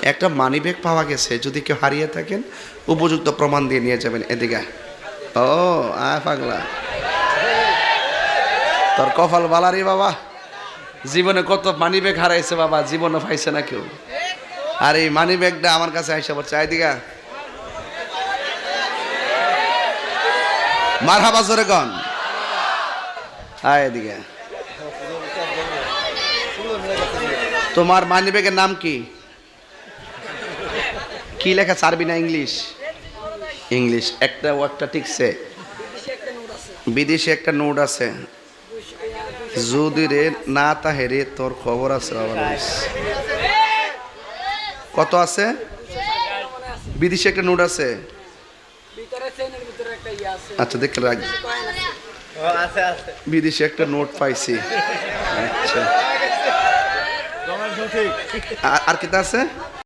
একটা money bag পাওয়া গেছে, যদি কেউ হারিয়ে থাকেন উপযুক্ত প্রমাণ দিয়ে নিয়ে যাবেন। এদিকে ও পাগলা, তোর কপাল বালারি বাবা, জীবনে কত মানি ব্যাগ হারাইছে বাবা, জীবনে পাইছে না কেউ। আর এই মানি ব্যাগটা আমার কাছে আইসা পড়ছে। এদিকে মারহাবা জোরে গন। এদিকে তোমার মানি ব্যাগের নাম কি? কি লেখা? আরবি না ইংলিশ? ইংলিশ। একটা ওয়ার্ডটা ঠিকছে। বিদেশি একটা নোট আছে, যদি রে না তাহে রে তোর খবর আছে বাবা। কত আছে? বিদেশি একটা নোট আছে। আচ্ছা দেখে রাখ, বিদেশি একটা নোট পাইছি। আচ্ছা আর কি আছে?